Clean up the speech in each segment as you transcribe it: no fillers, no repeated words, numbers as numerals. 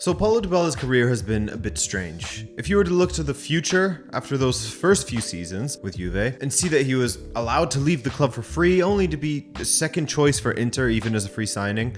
So Paulo Dybala's career has been a bit strange. If you were to look to the future after those first few seasons with Juve and see that he was allowed to leave the club for free only to be a second choice for Inter even as a free signing,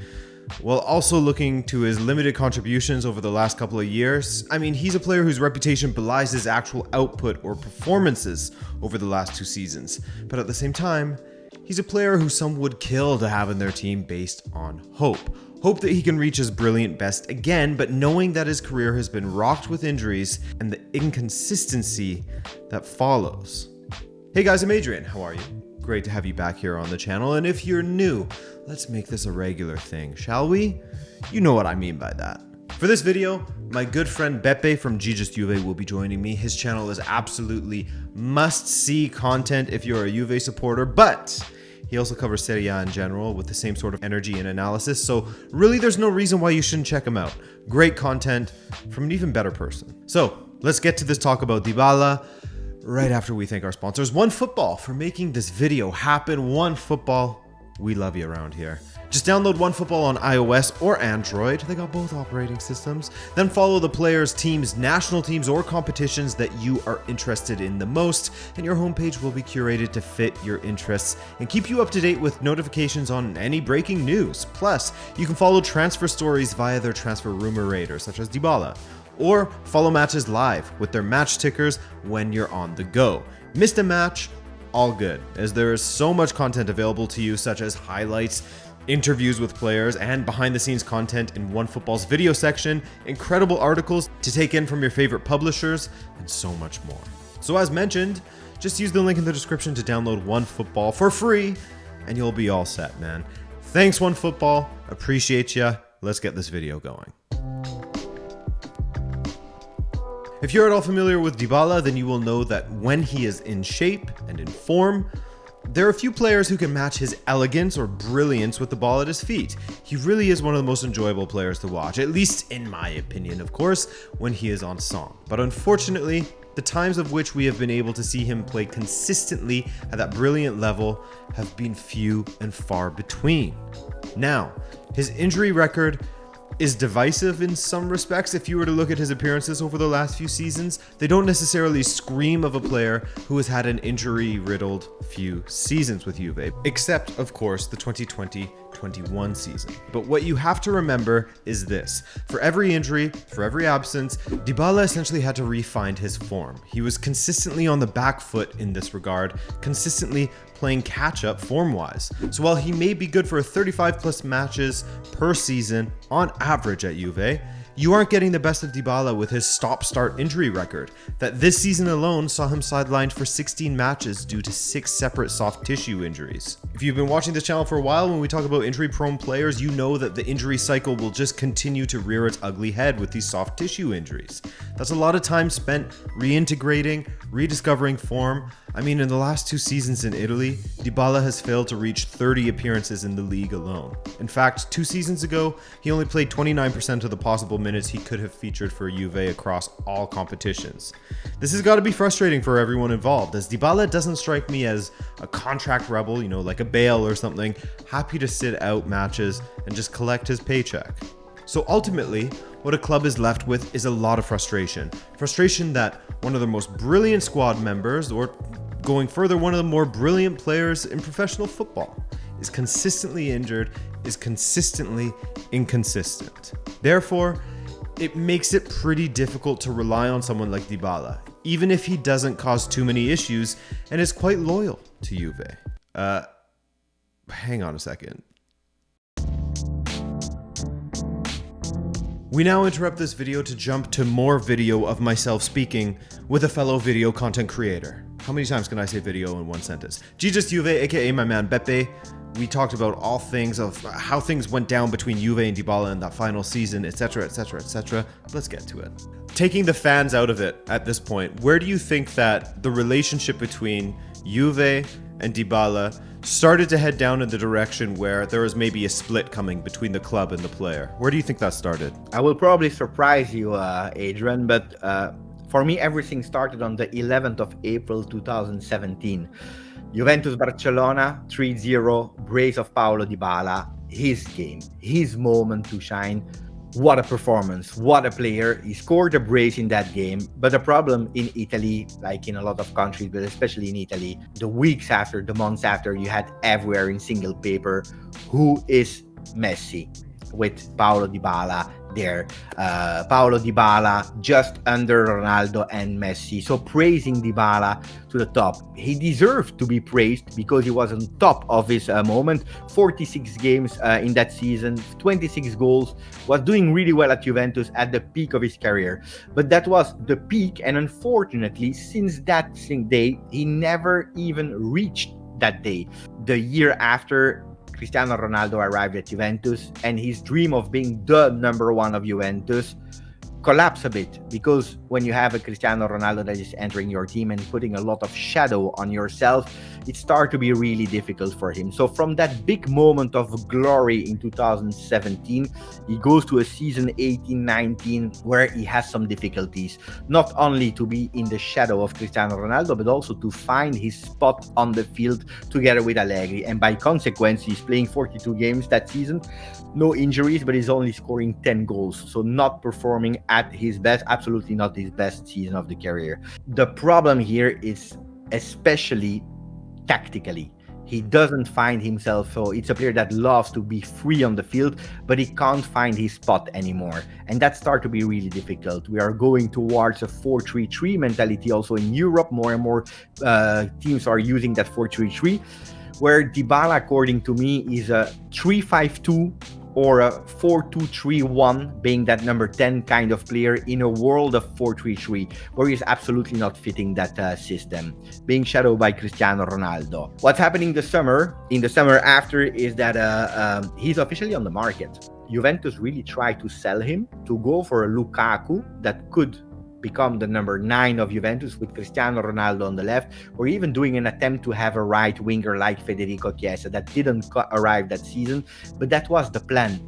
while also looking to his limited contributions over the last couple of years, I mean, he's a player whose reputation belies his actual output or performances over the last two seasons. But at the same time, he's a player who some would kill to have in their team based on hope. Hope that he can reach his brilliant best again, but knowing that his career has been rocked with injuries and the inconsistency that follows. Hey guys, I'm Adrian. How are you? Great to have you back here on the channel, and if you're new, let's make this a regular thing, shall we? You know what I mean by that. For this video, my good friend Beppe from Juve will be joining me. His channel is absolutely must-see content if you're a Juve supporter, but he also covers Serie A in general with the same sort of energy and analysis, so really there's no reason why you shouldn't check him out. Great content from an even better person. So let's get to this talk about Dybala right after we thank our sponsors, OneFootball, for making this video happen. OneFootball, we love you around here. Just download OneFootball on iOS or Android. They got both operating systems. Then follow the players, teams, national teams, or competitions that you are interested in the most, and your homepage will be curated to fit your interests and keep you up to date with notifications on any breaking news. Plus, you can follow transfer stories via their transfer rumor raters, such as Dybala, or follow matches live with their match tickers when you're on the go. Missed a match? All good, as there is so much content available to you, such as highlights, interviews with players, and behind-the-scenes content in OneFootball's video section, incredible articles to take in from your favorite publishers, and so much more. So as mentioned, just use the link in the description to download OneFootball for free, and you'll be all set, man. Thanks, OneFootball. Appreciate ya. Let's get this video going. If you're at all familiar with Dybala, then you will know that when he is in shape and in form, there are a few players who can match his elegance or brilliance with the ball at his feet. He really is one of the most enjoyable players to watch, at least in my opinion, of course, when he is on song. But unfortunately, the times of which we have been able to see him play consistently at that brilliant level have been few and far between. Now, his injury record is divisive in some respects. If you were to look at his appearances over the last few seasons, they don't necessarily scream of a player who has had an injury-riddled few seasons with Juve, except, of course, the 2020-21 season. But what you have to remember is this. For every injury, for every absence, Dybala essentially had to re-find his form. He was consistently on the back foot in this regard, consistently playing catch-up form-wise. So while he may be good for 35+ matches per season on average at Juve, you aren't getting the best of Dybala with his stop-start injury record that this season alone saw him sidelined for 16 matches due to 6 separate soft tissue injuries. If you've been watching this channel for a while, when we talk about injury-prone players, you know that the injury cycle will just continue to rear its ugly head with these soft tissue injuries. That's a lot of time spent reintegrating, rediscovering form. I mean, in the last 2 seasons in Italy, Dybala has failed to reach 30 appearances in the league alone. In fact, 2 seasons ago, he only played 29% of the possible minutes he could have featured for Juve across all competitions. This has got to be frustrating for everyone involved, as Dybala doesn't strike me as a contract rebel, you know, like a Bale or something, happy to sit out matches and just collect his paycheck. So ultimately, what a club is left with is a lot of frustration. Frustration that one of the most brilliant squad members, or going further, one of the more brilliant players in professional football, is consistently injured, is consistently inconsistent. Therefore, it makes it pretty difficult to rely on someone like Dybala, even if he doesn't cause too many issues and is quite loyal to Juve. Hang on a second. We now interrupt this video to jump to more video of myself speaking with a fellow video content creator. How many times can I say video in one sentence? Juve, aka my man Beppe. We talked about all things of how things went down between Juve and Dybala in that final season, etc, etc, etc. Let's get to it. Taking the fans out of it at this point, where do you think that the relationship between Juve and Dybala started to head down in the direction where there was maybe a split coming between the club and the player? Where do you think that started? I will probably surprise you, Adrian, but for me, everything started on the 11th of April 2017. Juventus Barcelona 3-0, brace of Paulo Dybala, his game, his moment to shine. What a performance, what a player. He scored a brace in that game. But the problem in Italy, like in a lot of countries, but especially in Italy, the weeks after, the months after, you had everywhere in single paper, who is Messi? With Paulo Dybala there. Paulo Dybala just under Ronaldo and Messi. So praising Dybala to the top. He deserved to be praised because he was on top of his moment. 46 games in that season, 26 goals, was doing really well at Juventus at the peak of his career. But that was the peak, and unfortunately, since that day, he never even reached that day. The year after, Cristiano Ronaldo arrived at Juventus, and his dream of being the number one of Juventus collapse a bit, because when you have a Cristiano Ronaldo that is entering your team and putting a lot of shadow on yourself, it starts to be really difficult for him. So from that big moment of glory in 2017, he goes to a season 18-19 where he has some difficulties, not only to be in the shadow of Cristiano Ronaldo, but also to find his spot on the field together with Allegri. And by consequence, he's playing 42 games that season, no injuries, but he's only scoring 10 goals. So not performing at his best, absolutely not his best season of the career. The problem here is especially tactically. He doesn't find himself, so it's a player that loves to be free on the field, but he can't find his spot anymore. And that starts to be really difficult. We are going towards a 4-3-3 mentality also in Europe. More and more teams are using that 4-3-3, where Dybala, according to me, is a 3-5-2 or a 4-2-3-1, being that number 10 kind of player in a world of 4-3-3, where he's absolutely not fitting that system, being shadowed by Cristiano Ronaldo. What's happening in the summer after is that he's officially on the market. Juventus really tried to sell him to go for a Lukaku that could become the number 9 of Juventus with Cristiano Ronaldo on the left, or even doing an attempt to have a right winger like Federico Chiesa. That didn't arrive that season, but that was the plan.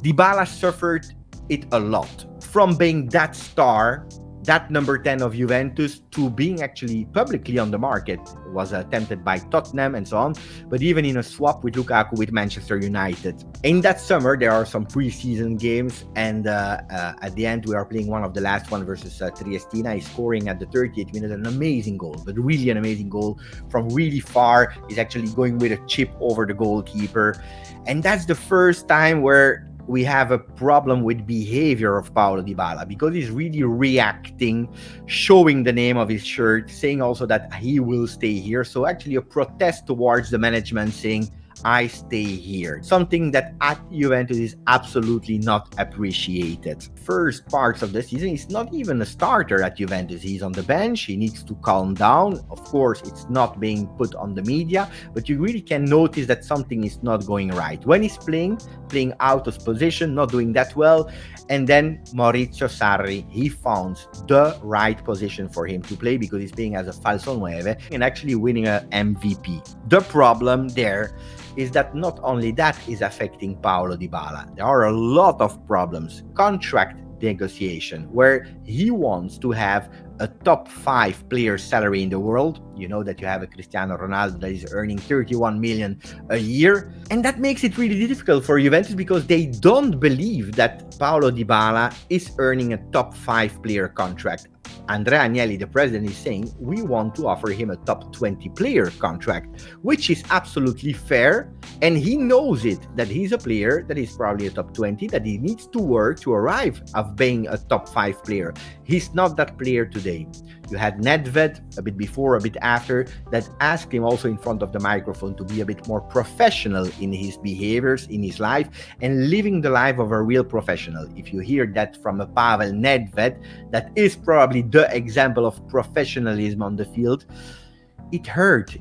Dybala suffered it a lot from being that star, that number 10 of Juventus, to being actually publicly on the market. It was attempted by Tottenham and so on, but even in a swap with Lukaku with Manchester United. In that summer, there are some pre-season games, and at the end, we are playing one of the last one versus Triestina. He's scoring at the 38th minute an amazing goal, but really an amazing goal from really far. He's actually going with a chip over the goalkeeper. And that's the first time where we have a problem with behavior of Paulo Dybala, because he's really reacting, showing the name of his shirt, saying also that he will stay here. So actually a protest towards the management, saying, I stay here. Something that at Juventus is absolutely not appreciated. First parts of the season, he's not even a starter at Juventus. He's on the bench. He needs to calm down. Of course, it's not being put on the media, but you really can notice that something is not going right. When he's playing out of position, not doing that well. And then Maurizio Sarri, he found the right position for him to play, because he's playing as a falso 9 and actually winning an MVP. The problem there is that not only that is affecting Paulo Dybala, there are a lot of problems. Contract negotiation, where he wants to have a top 5 player salary in the world. You know that you have a Cristiano Ronaldo that is earning 31 million a year, and that makes it really difficult for Juventus, because they don't believe that Paulo Dybala is earning a top 5 player contract. Andrea Agnelli, the president, is saying we want to offer him a top 20 player contract, which is absolutely fair, and he knows it, that he's a player that is probably a top 20, that he needs to work to arrive of being a top 5 player. He's not that player today. You had Nedved a bit before, a bit after, that asked him also in front of the microphone to be a bit more professional in his behaviors, in his life, and living the life of a real professional. If you hear that from a Pavel Nedved, that is probably the example of professionalism on the field. It hurt.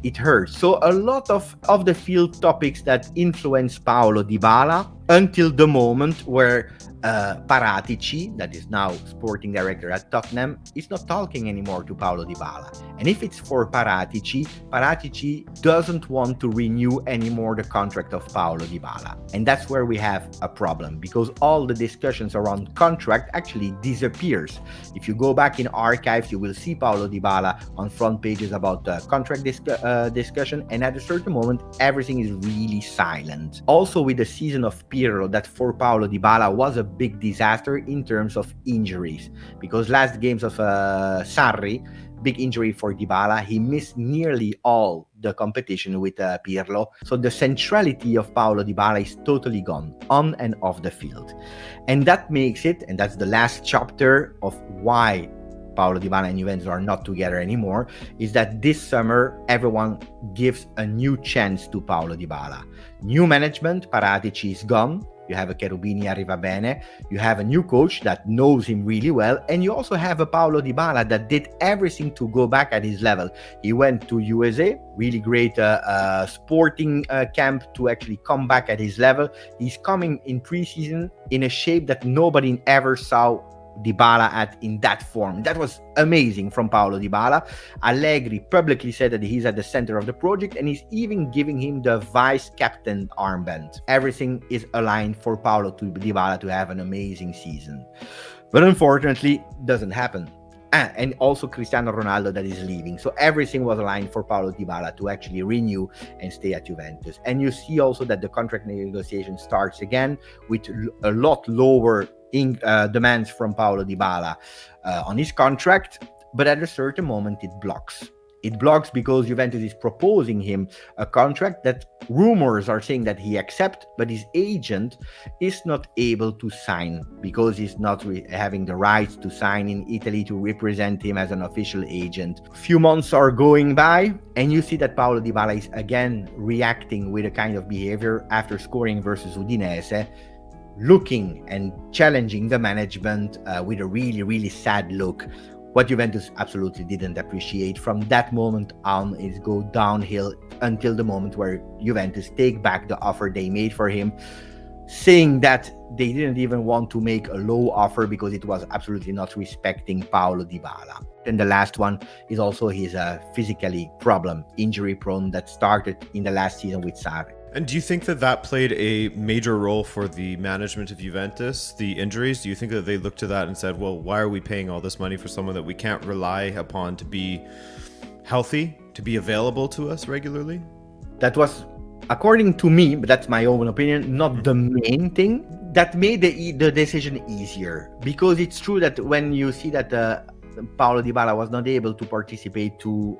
So a lot of the field topics that influence Paulo Dybala, until the moment where Paratici, that is now sporting director at Tottenham, is not talking anymore to Paulo Dybala. And if it's for Paratici doesn't want to renew anymore the contract of Paulo Dybala. And that's where we have a problem, because all the discussions around contract actually disappears. If you go back in archives, you will see Paulo Dybala on front pages about the contract discussion, and at a certain moment, everything is really silent. Also with the season of Pirlo that for Paulo Dybala was a big disaster in terms of injuries, because last games of Sarri, big injury for Dybala. He missed nearly all the competition with Pirlo. So the centrality of Paulo Dybala is totally gone on and off the field. And that makes it, and that's the last chapter of why Paulo Dybala and Juventus are not together anymore, is that this summer everyone gives a new chance to Paulo Dybala. New management, Paratici is gone. You have a Cherubini arriva bene. You have a new coach that knows him really well. And you also have a Paulo Dybala that did everything to go back at his level. He went to USA, really great sporting camp to actually come back at his level. He's coming in preseason in a shape that nobody ever saw Dybala at in that form. That was amazing from Paulo Dybala. Allegri publicly said that he's at the center of the project, and he's even giving him the vice captain armband. Everything is aligned for Paulo Dybala to have an amazing season. But unfortunately, doesn't happen. And also Cristiano Ronaldo that is leaving. So everything was aligned for Paulo Dybala to actually renew and stay at Juventus. And you see also that the contract negotiation starts again with a lot lower demands from Paulo Dybala on his contract, but at a certain moment it blocks. It blocks because Juventus is proposing him a contract that rumors are saying that he accepts, but his agent is not able to sign because he's not having the rights to sign in Italy to represent him as an official agent. A few months are going by, and you see that Paulo Dybala is again reacting with a kind of behavior after scoring versus Udinese, looking and challenging the management with a really, really sad look. What Juventus absolutely didn't appreciate from that moment on is go downhill until the moment where Juventus take back the offer they made for him, saying that they didn't even want to make a low offer because it was absolutely not respecting Paulo Dybala. And the last one is also his physically problem, injury prone, that started in the last season with Sarri. And do you think that that played a major role for the management of Juventus, the injuries? Do you think that they looked to that and said, well, why are we paying all this money for someone that we can't rely upon to be healthy, to be available to us regularly? That was, according to me, but that's my own opinion, not the main thing that made the decision easier. Because it's true that when you see that Paulo Dybala was not able to participate to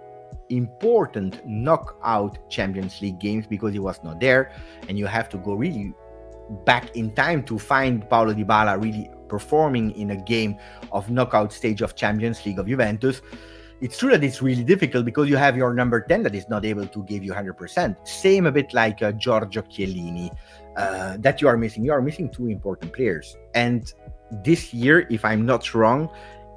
important knockout Champions League games because he was not there, and you have to go really back in time to find Paulo Dybala really performing in a game of knockout stage of Champions League of Juventus. It's true that it's really difficult because you have your number 10 that is not able to give you 100%. Same a bit like Giorgio Chiellini that you are missing. You are missing two important players. And this year, if I'm not wrong,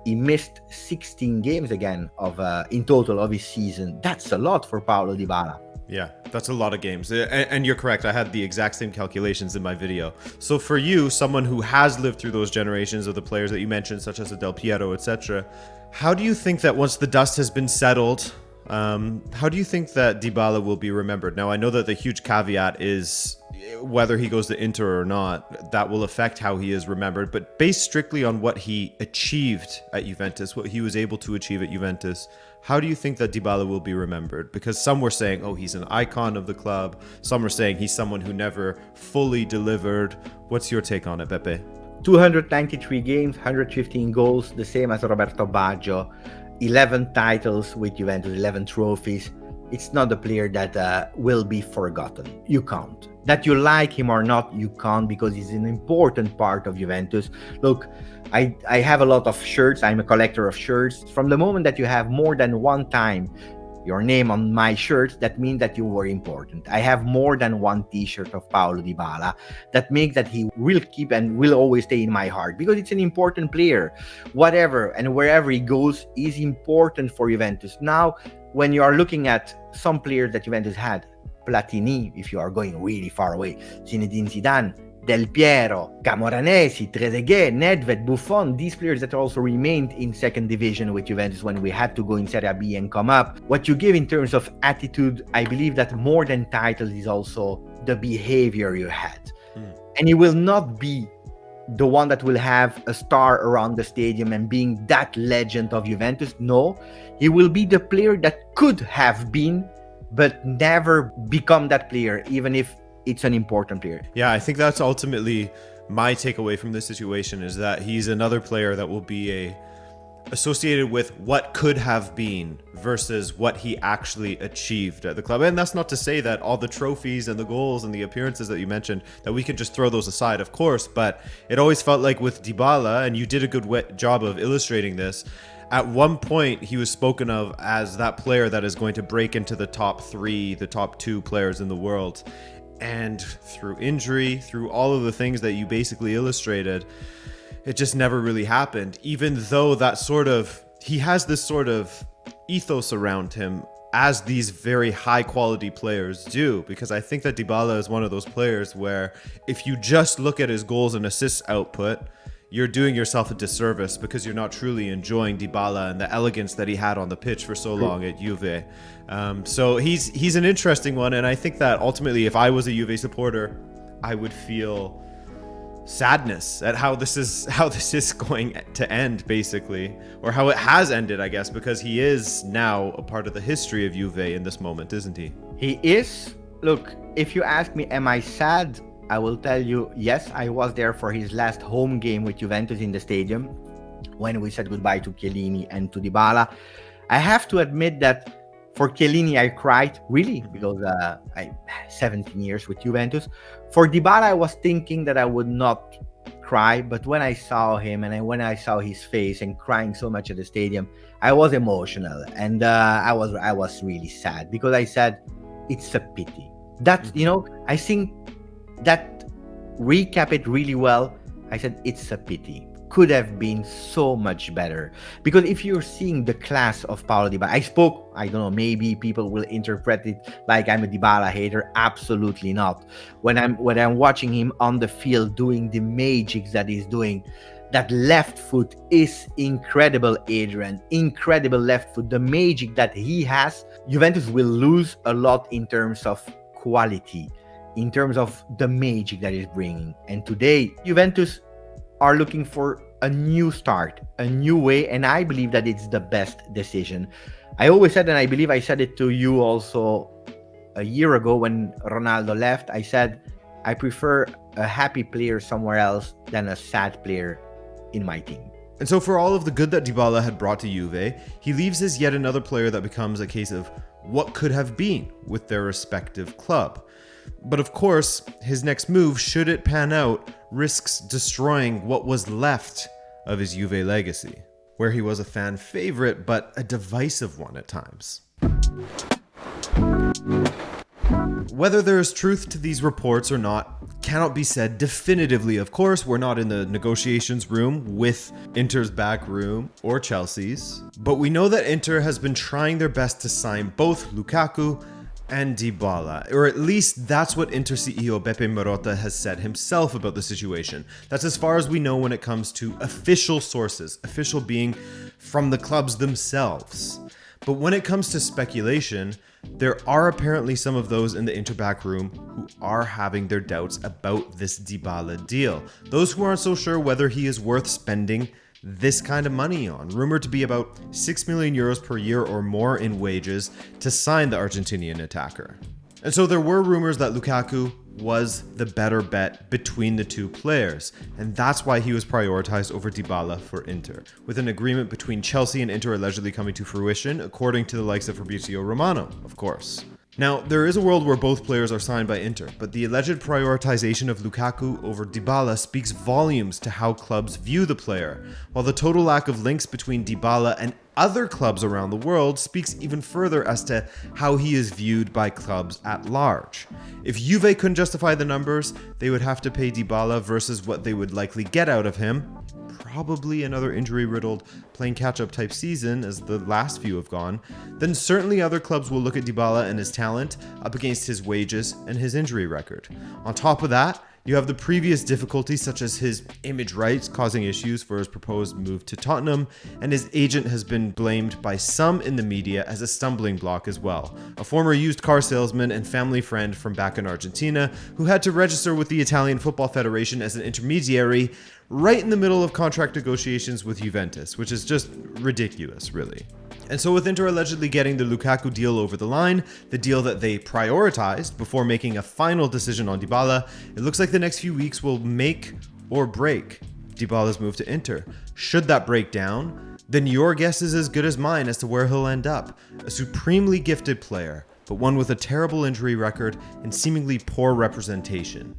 he missed 16 games again of in total of his season. That's a lot for Paulo Dybala. Yeah, that's a lot of games. And you're correct. I had the exact same calculations in my video. So for you, someone who has lived through those generations of the players that you mentioned, such as a Del Piero, etc., how do you think that once the dust has been settled, how do you think that Dybala will be remembered? Now, I know that the huge caveat is whether he goes to Inter or not, that will affect how he is remembered. But based strictly on what he achieved at Juventus, what he was able to achieve at Juventus, how do you think that Dybala will be remembered? Because some were saying, oh, he's an icon of the club. Some were saying he's someone who never fully delivered. What's your take on it, Beppe? 293 games, 115 goals, the same as Roberto Baggio, 11 titles with Juventus, 11 trophies. It's not a player that will be forgotten. You can't. That you like him or not, you can't, because he's an important part of Juventus. Look, I have a lot of shirts. I'm a collector of shirts. From the moment that you have more than one time your name on my shirt, that means that you were important. I have more than one t-shirt of Paulo Dybala. That makes that he will keep and will always stay in my heart because it's an important player. Whatever and wherever he goes is important for Juventus. Now, when you are looking at some players that Juventus had, Platini, if you are going really far away, Zinedine Zidane, Del Piero, Camoranesi, Trezeguet, Nedved, Buffon, these players that also remained in second division with Juventus when we had to go in Serie B and come up. What you give in terms of attitude, I believe that more than titles is also the behavior you had. And you will not be the one that will have a star around the stadium and being that legend of Juventus. No, he will be the player that could have been, but never become that player, even if it's an important player. Yeah, I think that's ultimately my takeaway from this situation, is that he's another player that will be associated with what could have been versus what he actually achieved at the club. And that's not to say that all the trophies and the goals and the appearances that you mentioned, that we can just throw those aside, of course, but it always felt like with Dybala, and you did a good job of illustrating this, at one point he was spoken of as that player that is going to break into the top 3, the top 2 players in the world. And through injury, through all of the things that you basically illustrated, it just never really happened, even though he has this sort of ethos around him, as these very high quality players do, because I think that Dybala is one of those players where if you just look at his goals and assists output, you're doing yourself a disservice, because you're not truly enjoying Dybala and the elegance that he had on the pitch for so long at Juve. So he's an interesting one, and I think that ultimately, if I was a Juve supporter, I would feel sadness at how this is going to end, basically, or how it has ended, I guess, because he is now a part of the history of Juve in this moment, isn't he? He is. Look, if you ask me, am I sad? I will tell you, yes, I was there for his last home game with Juventus in the stadium when we said goodbye to Chiellini and to Dybala. I have to admit that for Chiellini, I cried, really, because I 17 years with Juventus. For Dybala, I was thinking that I would not cry, but when I saw him and when I saw his face and crying so much at the stadium, I was emotional, and I was really sad, because I said, it's a pity. That, I think that recap it really well. I said, it's a pity. Could have been so much better, because if you're seeing the class of Paulo Dybala, I don't know, maybe people will interpret it like I'm a Dybala hater. Absolutely not. When I'm watching him on the field doing the magics that he's doing, that left foot is incredible, Adrian. Incredible left foot. The magic that he has, Juventus will lose a lot in terms of quality, in terms of the magic that he's bringing. And today, Juventus are looking for a new start, a new way, and I believe that it's the best decision. I always said, and I believe I said it to you also a year ago when Ronaldo left, I said, I prefer a happy player somewhere else than a sad player in my team. And so for all of the good that Dybala had brought to Juve, he leaves as yet another player that becomes a case of what could have been with their respective club. But of course, his next move, should it pan out, risks destroying what was left of his Juve legacy, where he was a fan favorite, but a divisive one at times. Whether there is truth to these reports or not cannot be said definitively. Of course, we're not in the negotiations room with Inter's back room or Chelsea's, but we know that Inter has been trying their best to sign both Lukaku and Dybala, or at least that's what Inter CEO Beppe has said himself about the situation. That's as far as we know when it comes to official sources, official being from the clubs themselves. But when it comes to speculation, there are apparently some of those in the Inter back room who are having their doubts about this Dybala deal. Those who aren't so sure whether he is worth spending this kind of money on, rumored to be about 6 million euros per year or more in wages to sign the Argentinian attacker. And so there were rumors that Lukaku was the better bet between the two players, and that's why he was prioritized over Dybala for Inter, with an agreement between Chelsea and Inter allegedly coming to fruition, according to the likes of Fabrizio Romano, of course. Now, there is a world where both players are signed by Inter, but the alleged prioritization of Lukaku over Dybala speaks volumes to how clubs view the player, while the total lack of links between Dybala and other clubs around the world speaks even further as to how he is viewed by clubs at large. If Juve couldn't justify the numbers, they would have to pay Dybala versus what they would likely get out of him, probably another injury-riddled playing catch-up type season as the last few have gone, then certainly other clubs will look at Dybala and his talent up against his wages and his injury record. On top of that, you have the previous difficulties such as his image rights causing issues for his proposed move to Tottenham, and his agent has been blamed by some in the media as a stumbling block as well. A former used car salesman and family friend from back in Argentina who had to register with the Italian Football Federation as an intermediary right in the middle of contract negotiations with Juventus, which is just ridiculous, really. And so with Inter allegedly getting the Lukaku deal over the line, the deal that they prioritized before making a final decision on Dybala, it looks like the next few weeks will make or break Dybala's move to Inter. Should that break down, then your guess is as good as mine as to where he'll end up. A supremely gifted player, but one with a terrible injury record and seemingly poor representation.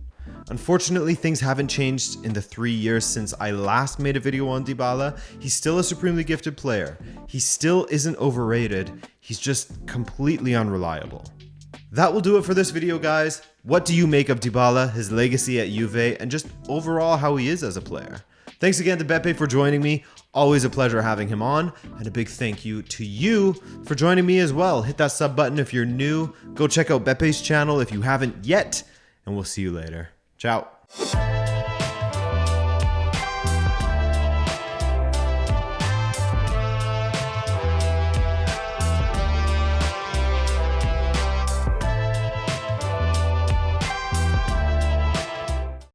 Unfortunately, things haven't changed in the 3 years since I last made a video on Dybala. He's still a supremely gifted player. He still isn't overrated. He's just completely unreliable. That will do it for this video, guys. What do you make of Dybala, his legacy at Juve, and just overall how he is as a player? Thanks again to Beppe for joining me. Always a pleasure having him on. And a big thank you to you for joining me as well. Hit that sub button if you're new. Go check out Beppe's channel if you haven't yet. And we'll see you later. Ciao.